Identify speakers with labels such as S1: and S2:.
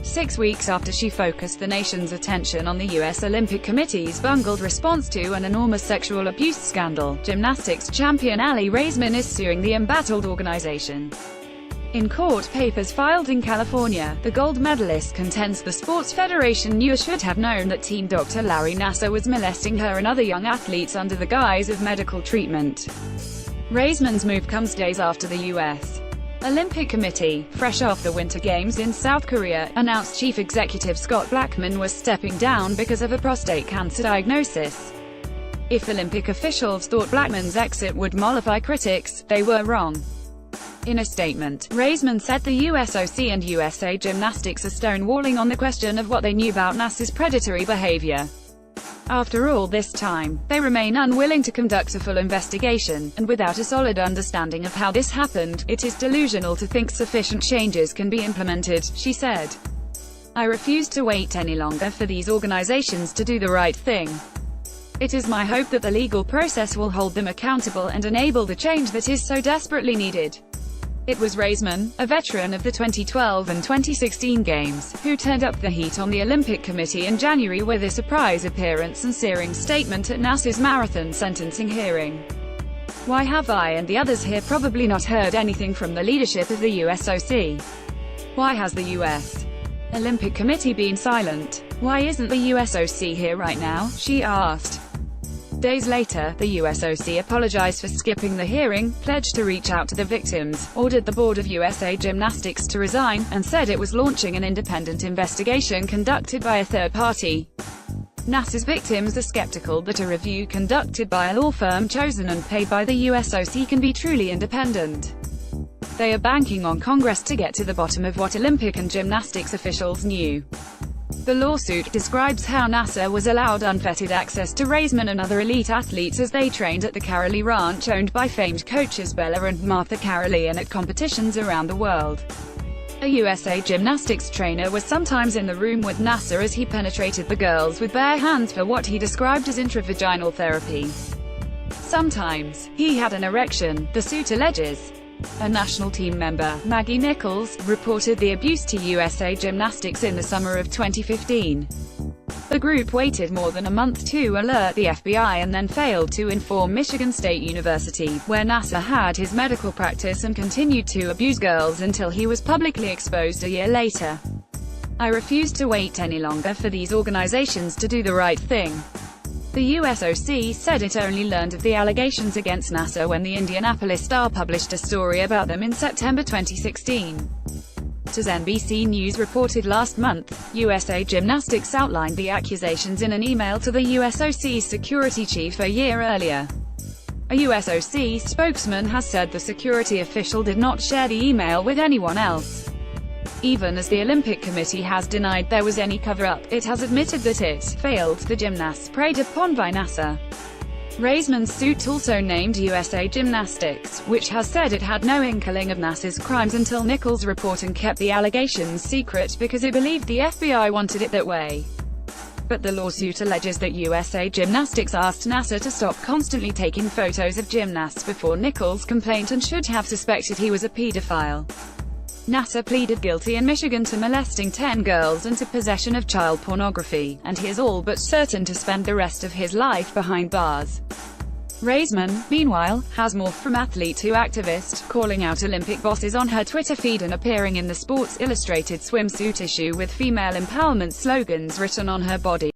S1: 6 weeks after she focused the nation's attention on the U.S. Olympic Committee's bungled response to an enormous sexual abuse scandal, gymnastics champion Aly Raisman is suing the embattled organization. In court papers filed in California, the gold medalist contends the Sports Federation knew or should have known that team doctor Larry Nassar was molesting her and other young athletes under the guise of medical treatment. Raisman's move comes days after the U.S. Olympic Committee, fresh off the Winter Games in South Korea, announced Chief Executive Scott Blackmun was stepping down because of a prostate cancer diagnosis. If Olympic officials thought Blackmun's exit would mollify critics, they were wrong. In a statement, Raisman said the USOC and USA Gymnastics are stonewalling on the question of what they knew about Nassar's predatory behavior. After all this time, they remain unwilling to conduct a full investigation, and without a solid understanding of how this happened, it is delusional to think sufficient changes can be implemented, she said. I refuse to wait any longer for these organizations to do the right thing. It is my hope that the legal process will hold them accountable and enable the change that is so desperately needed. It was Raisman, a veteran of the 2012 and 2016 Games, who turned up the heat on the Olympic Committee in January with a surprise appearance and searing statement at Nassar's marathon sentencing hearing. Why have I and the others here probably not heard anything from the leadership of the USOC? Why has the US Olympic Committee been silent? Why isn't the USOC here right now? She asked. Days later, the USOC apologized for skipping the hearing, pledged to reach out to the victims, ordered the board of USA Gymnastics to resign, and said it was launching an independent investigation conducted by a third party. Nassar's victims are skeptical that a review conducted by a law firm chosen and paid by the USOC can be truly independent. They are banking on Congress to get to the bottom of what Olympic and gymnastics officials knew. The lawsuit describes how Nassar was allowed unfettered access to Raisman and other elite athletes as they trained at the Carolee Ranch owned by famed coaches Bella and Martha Carolee and at competitions around the world. A USA Gymnastics trainer was sometimes in the room with Nassar as he penetrated the girls with bare hands for what he described as intravaginal therapy. Sometimes, he had an erection, the suit alleges. A national team member, Maggie Nichols, reported the abuse to USA Gymnastics in the summer of 2015. The group waited more than a month to alert the FBI and then failed to inform Michigan State University, where Nassar had his medical practice and continued to abuse girls until he was publicly exposed a year later. I refuse to wait any longer for these organizations to do the right thing. The USOC said it only learned of the allegations against Nassar when the Indianapolis Star published a story about them in September 2016. As NBC News reported last month, USA Gymnastics outlined the accusations in an email to the USOC's security chief a year earlier. A USOC spokesman has said the security official did not share the email with anyone else. Even as the Olympic Committee has denied there was any cover-up, it has admitted that it failed the gymnasts preyed upon by Nassar. Raisman's suit also named USA Gymnastics, which has said it had no inkling of Nassar's crimes until Nichols' report and kept the allegations secret because it believed the FBI wanted it that way. But the lawsuit alleges that USA Gymnastics asked Nassar to stop constantly taking photos of gymnasts before Nichols' complaint and should have suspected he was a pedophile. Nassar pleaded guilty in Michigan to molesting 10 girls and to possession of child pornography, and he is all but certain to spend the rest of his life behind bars. Raisman, meanwhile, has morphed from athlete to activist, calling out Olympic bosses on her Twitter feed and appearing in the Sports Illustrated swimsuit issue with female empowerment slogans written on her body.